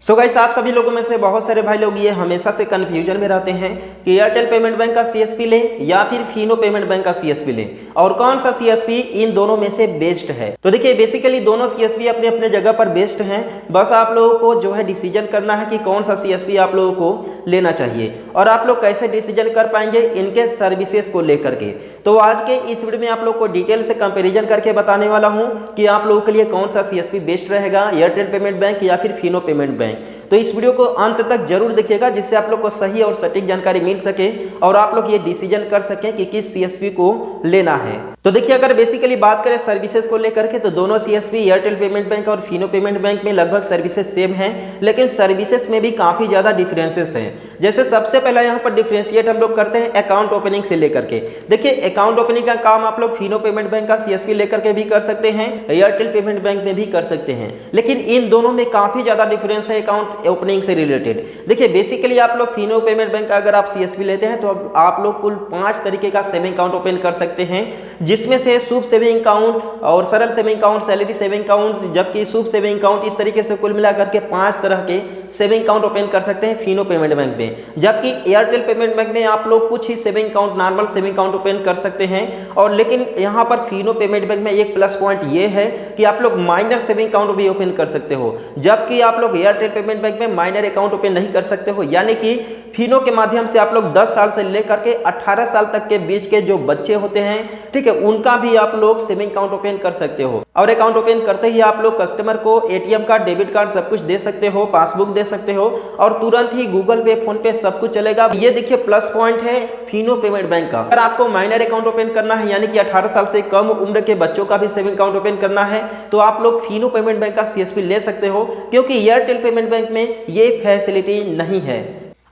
So guys, आप सभी लोगों में से बहुत सारे भाई लोग ये हमेशा से कंफ्यूजन में रहते हैं कि एयरटेल पेमेंट बैंक का सीएसपी लें या फिर फिनो पेमेंट बैंक का सीएसपी लें और कौन सा सीएसपी इन दोनों में से बेस्ट है। तो देखिए, बेसिकली दोनों सीएसपी अपने अपने जगह पर बेस्ट हैं। बस आप लोगों को जो है डिसीजन करना है कि कौन सा सीएसपी आप लोगों को लेना चाहिए और आप लोग कैसे डिसीजन कर पाएंगे इनके सर्विसेज को लेकर के। तो आज के इस वीडियो में आप लोग को डिटेल से कंपेरिजन करके बताने वाला हूँ कि आप लोगों के लिए कौन सा सीएसपी बेस्ट रहेगा, एयरटेल पेमेंट बैंक या फिर फिनो पेमेंट बैंक। तो इस वीडियो को अंत तक जरूर देखिएगा जिससे आप लोग को सही और सटीक जानकारी मिल सके और आप लोग ये डिसीजन कर सकें कि किस सीएसपी को लेना है। तो देखिए, अगर बेसिकली बात करें सर्विसेज को लेकर के तो दोनों सीएसपी एयरटेल पेमेंट बैंक और फिनो पेमेंट बैंक में लगभग सर्विसेज सेम हैं, लेकिन सर्विसेज में भी काफ़ी ज़्यादा डिफरेंसेस हैं। जैसे सबसे पहला यहाँ पर डिफरेंशिएट हम लोग करते हैं अकाउंट ओपनिंग से लेकर के। देखिए, अकाउंट ओपनिंग का काम आप लोग फिनो पेमेंट बैंक का सीएसपी लेकर के भी कर सकते हैं, एयरटेल पेमेंट बैंक में भी कर सकते हैं, लेकिन इन दोनों में काफ़ी ज़्यादा डिफरेंस है अकाउंट ओपनिंग से रिलेटेड। देखिए, बेसिकली आप लोग फिनो पेमेंट बैंक का अगर आप सीएसपी लेते हैं तो आप लोग कुल 5 तरीके का सेविंग अकाउंट ओपन कर सकते हैं, जिसमें से शुभ सेविंग अकाउंट और सरल saving account, salary saving account, जबकि शुभ सेविंग अकाउंट, इस तरीके से कुल मिलाकर के 5 तरह के सेविंग अकाउंट ओपन कर सकते हैं फिनो पेमेंट बैंक में। जबकि एयरटेल पेमेंट बैंक में आप लोग कुछ ही saving account, normal saving account open कर सकते हैं। और लेकिन यहाँ पर फिनो पेमेंट बैंक में एक प्लस पॉइंट ये है कि आप लोग माइनर सेविंग अकाउंट भी ओपन कर सकते हो, जबकि आप लोग एयरटेल पेमेंट बैंक में माइनर अकाउंट ओपन नहीं कर सकते हो। यानी कि फिनो के माध्यम से आप लोग 10 साल से लेकर के 18 साल तक के बीच के जो बच्चे होते हैं, ठीक है, उनका भी आप लोग सेविंग अकाउंट ओपन कर सकते हो। और अकाउंट ओपन करते ही आप लोग कस्टमर को एटीएम कार्ड, डेबिट कार्ड सब कुछ दे सकते हो, पासबुक दे सकते हो और तुरंत ही गूगल पे, फोन पे सब कुछ चलेगा। ये देखिए प्लस पॉइंट है फिनो पेमेंट बैंक का। अगर आपको माइनर अकाउंट ओपन करना है, यानी कि 18 साल से कम उम्र के बच्चों का भी सेविंग अकाउंट ओपन करना है, तो आप लोग फिनो पेमेंट बैंक का सीएसपी ले सकते हो, क्योंकि एयरटेल पेमेंट बैंक में ये फैसिलिटी नहीं है।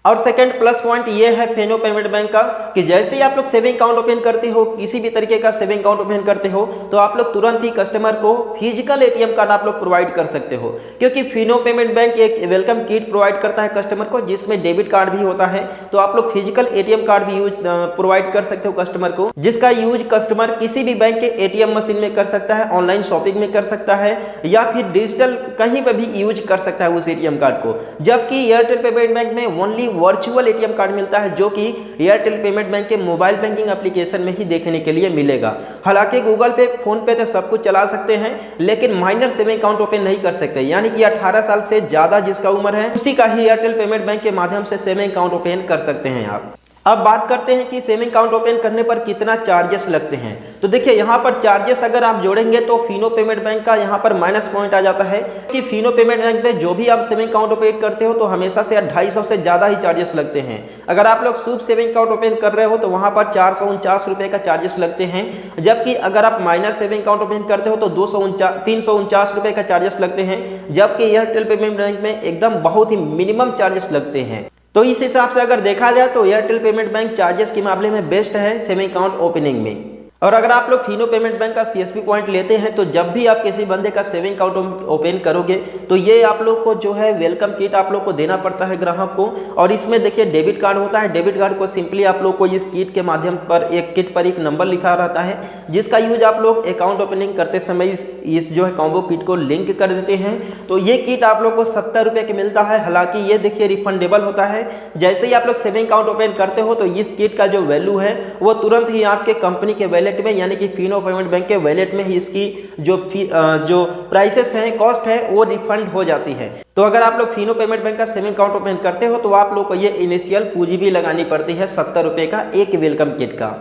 और सेकंड प्लस पॉइंट ये है फिनो पेमेंट बैंक का कि जैसे ही आप लोग सेविंग अकाउंट ओपन करते हो, किसी भी तरीके का सेविंग अकाउंट ओपन करते हो, तो आप लोग तुरंत ही कस्टमर को फिजिकल एटीएम कार्ड आप लोग प्रोवाइड कर सकते हो, क्योंकि फिनो पेमेंट बैंक एक वेलकम किट प्रोवाइड करता है कस्टमर को, जिसमें डेबिट कार्ड भी होता है। तो आप लोग फिजिकल एटीएम कार्ड भी यूज प्रोवाइड कर सकते हो कस्टमर को, जिसका यूज कस्टमर किसी भी बैंक के एटीएम मशीन में कर सकता है, ऑनलाइन शॉपिंग में कर सकता है या फिर डिजिटल कहीं पर भी यूज कर सकता है उस एटीएम कार्ड को। जबकि एयरटेल पेमेंट बैंक में ओनली वर्चुअल एटीएम कार्ड मिलता है, जो कि एयरटेल पेमेंट बैंक के मोबाइल बैंकिंग एप्लीकेशन में ही देखने के लिए मिलेगा। हालांकि गूगल पे, फोन पे तो सब कुछ चला सकते हैं, लेकिन माइनर सेविंग अकाउंट ओपन नहीं कर सकते। यानी कि 18 साल से ज्यादा जिसका उम्र है उसी का ही एयरटेल पेमेंट बैंक के माध्यम से सेविंग अकाउंट ओपन कर सकते हैं आप। अब बात करते हैं कि सेविंग अकाउंट ओपन करने पर कितना चार्जेस लगते हैं। तो देखिए, यहाँ पर चार्जेस अगर आप जोड़ेंगे तो फिनो पेमेंट बैंक का यहाँ पर माइनस पॉइंट आ जाता है कि फिनो पेमेंट बैंक में जो भी आप सेविंग अकाउंट ओपन करते हो तो हमेशा से 250 से ज़्यादा ही चार्जेस लगते हैं। अगर आप लोग शुभ सेविंग अकाउंट ओपन कर रहे हो तो वहाँ पर 449 रुपये का चार्जेस लगते हैं, जबकि अगर आप माइनर सेविंग अकाउंट ओपन करते हो तो 349 रुपये का चार्जेस लगते हैं, जबकि एयरटेल पेमेंट बैंक में एकदम बहुत ही मिनिमम चार्जेस लगते हैं। तो इस हिसाब से अगर देखा जाए तो एयरटेल पेमेंट बैंक चार्जेस के मामले में बेस्ट है सेविंग अकाउंट ओपनिंग में। और अगर आप लोग फिनो पेमेंट बैंक का सीएसपी पॉइंट लेते हैं तो जब भी आप किसी बंदे का सेविंग अकाउंट ओपन करोगे तो ये आप लोग को जो है वेलकम किट आप लोग को देना पड़ता है ग्राहक को। और इसमें देखिए डेबिट कार्ड होता है, डेबिट कार्ड को सिंपली आप लोग को इस किट के माध्यम पर एक किट पर एक नंबर लिखा रहता है, जिसका यूज आप लोग अकाउंट ओपनिंग करते समय इस जो है कॉम्बो किट को लिंक कर देते हैं। तो ये किट आप लोग को 70 रुपये की मिलता है। हालांकि ये देखिए रिफंडेबल होता है। जैसे ही आप लोग सेविंग अकाउंट ओपन करते हो तो इस किट का जो वैल्यू है वो तुरंत ही आपके कंपनी के वैलेट में, यानी कि फिनो पेमेंट बैंक के वैलेट में ही इसकी जो प्राइसेस हैं, कॉस्ट है, वो रिफंड हो जाती है। तो अगर आप लोग फिनो पेमेंट बैंक का सेविंग अकाउंट ओपन करते हो तो आप लोग को ये इनिशियल पूंजी भी लगानी पड़ती है 70 रुपये का एक वेलकम किट का।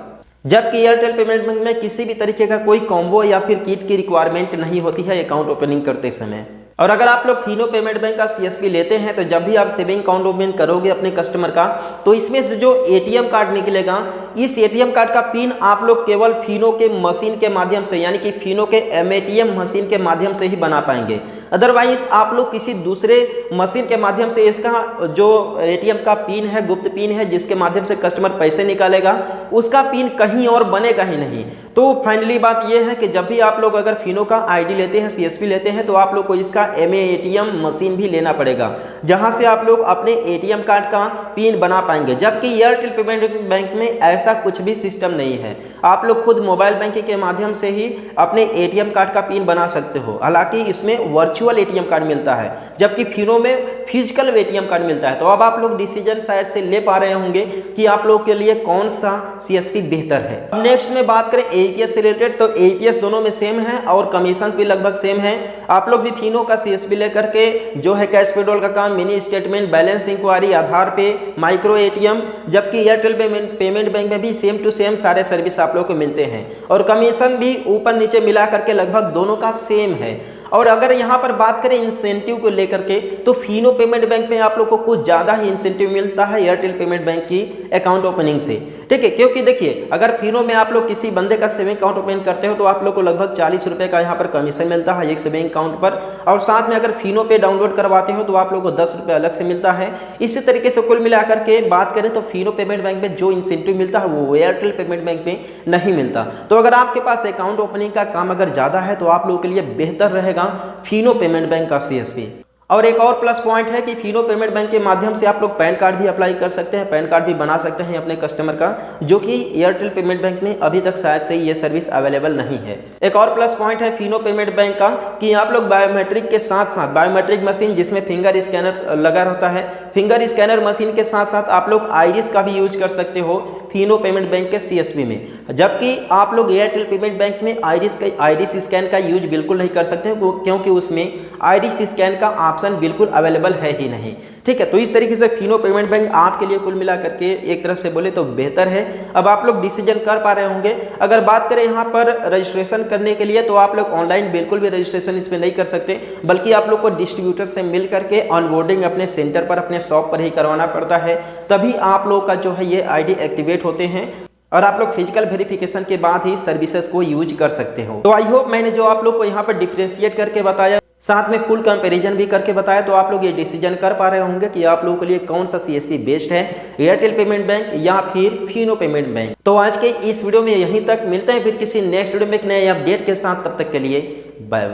जबकि एयरटेल पेमेंट बैंक में किसी भी तरीके का कोई कॉम्बो या फिर किट की रिक्वायरमेंट नहीं होती है अकाउंट ओपनिंग करते समय। और अगर आप लोग फिनो पेमेंट बैंक का सीएसपी लेते हैं तो जब भी आप सेविंग अकाउंट ओपन करोगे अपने कस्टमर का, तो इसमें से जो एटीएम कार्ड निकलेगा, इस एटीएम कार्ड का पिन आप लोग केवल फिनो के मशीन के माध्यम से, यानी कि फिनो के एमएटीएम मशीन के माध्यम से ही बना पाएंगे। अदरवाइज आप लोग किसी दूसरे मशीन के माध्यम से इसका जो एटीएम का पिन है, गुप्त पिन है, जिसके माध्यम से कस्टमर पैसे निकालेगा, उसका पिन कहीं और बनेगा ही नहीं। तो फाइनली बात यह है कि जब भी आप लोग अगर फिनो का आईडी लेते हैं, सीएसपी लेते हैं, तो आप लोग को इसका एमएटीएम मशीन भी लेना पड़ेगा, जहां से आप लोग अपने एटीएम कार्ड का पिन बना पाएंगे। जबकि एयरटेल पेमेंट बैंक में ऐसा कुछ भी सिस्टम नहीं है। आप लोग खुद मोबाइल बैंकिंग के माध्यम से ही अपने एटीएम कार्ड का पिन बना सकते हो। हालांकि इसमें वर्चुअल वर्चुअल एटीएम कार्ड मिलता है, जबकि फिनो में फिजिकल एटीएम कार्ड मिलता है। तो अब आप लोग डिसीजन शायद से ले पा रहे होंगे कि आप लोग के लिए कौन सा सीएसपी बेहतर है। अब नेक्स्ट में बात करें एईपीएस से रिलेटेड, तो एईपीएस दोनों में सेम है और कमीशन भी लगभग सेम है। आप लोग भी फिनो का सीएसपी लेकर के जो है कैश विड्रॉल का काम, मिनी स्टेटमेंट, बैलेंस इंक्वायरी, आधार पे, माइक्रो एटीएम, जबकि एयरटेल पेमेंट बैंक में भी सेम टू सेम सारे सर्विस आप लोग को मिलते हैं और कमीशन भी ऊपर नीचे मिला करके लगभग दोनों का सेम है। और अगर यहाँ पर बात करें इंसेंटिव को लेकर के, तो फिनो पेमेंट बैंक में आप लोग को कुछ ज़्यादा ही इंसेंटिव मिलता है एयरटेल पेमेंट बैंक की अकाउंट ओपनिंग से, ठीक है। क्योंकि देखिए अगर फिनो में आप लोग किसी बंदे का सेविंग अकाउंट ओपन करते हो तो आप लोग को लगभग 40 रुपये का यहाँ पर कमीशन मिलता है एक सेविंग अकाउंट पर, और साथ में अगर फिनो पे डाउनलोड करवाते हो तो आप लोग को 10 रुपये अलग से मिलता है। इसी तरीके से कुल मिलाकर के बात करें तो फिनो पेमेंट बैंक में जो इंसेंटिव मिलता है वो एयरटेल पेमेंट बैंक में नहीं मिलता। तो अगर आपके पास अकाउंट ओपनिंग का काम अगर ज़्यादा है तो आप लोगों के लिए बेहतर रहेगा फिनो पेमेंट बैंक का सीएसपी। और एक और प्लस पॉइंट है कि फिनो पेमेंट बैंक के माध्यम से आप लोग पैन कार्ड भी अप्लाई कर सकते हैं, पैन कार्ड भी बना सकते हैं अपने कस्टमर का, जो कि एयरटेल पेमेंट बैंक में अभी तक शायद से ये सर्विस अवेलेबल नहीं है। एक और प्लस पॉइंट है फिनो पेमेंट बैंक का कि आप लोग बायोमेट्रिक के साथ साथ बायोमेट्रिक मशीन जिसमें फिंगर स्कैनर लगा रहता है, फिंगर स्कैनर मशीन के साथ साथ आप लोग आइरिस का भी यूज कर सकते हो फिनो पेमेंट बैंक के सीएसपी में, जबकि आप लोग एयरटेल पेमेंट बैंक में आइरिस स्कैन का यूज बिल्कुल नहीं कर सकते हो, क्योंकि उसमें आइरिस स्कैन का ऑप्शन बिल्कुल अवेलेबल है ही नहीं, ठीक है। तो इस तरीके से फिनो पेमेंट बैंक आपके लिए कुल मिला करके एक तरह से बोले तो बेहतर है। अब आप लोग डिसीजन कर पा रहे होंगे। अगर बात करें यहाँ पर रजिस्ट्रेशन करने के लिए, तो आप लोग ऑनलाइन बिल्कुल भी रजिस्ट्रेशन इसमें नहीं कर सकते, बल्कि आप लोग को डिस्ट्रीब्यूटर से मिल करके ऑनबोर्डिंग अपने सेंटर पर, अपने शॉप पर ही करवाना पड़ता है, तभी आप लोग का जो है ये आईडी एक्टिवेट होते हैं और आप लोग फिजिकल वेरिफिकेशन के बाद ही सर्विसेज को यूज कर सकते हो। तो आई होप मैंने जो आप लोग को यहाँ पर डिफ्रेंशिएट करके बताया, साथ में फुल कंपैरिजन भी करके बताया, तो आप लोग ये डिसीजन कर पा रहे होंगे कि आप लोगों के लिए कौन सा सीएसपी बेस्ट है, एयरटेल पेमेंट बैंक या फिर फिनो पेमेंट बैंक। तो आज के इस वीडियो में यहीं तक, मिलते हैं फिर किसी नेक्स्ट वीडियो में एक नए अपडेट के साथ, तब तक के लिए बाय बाय।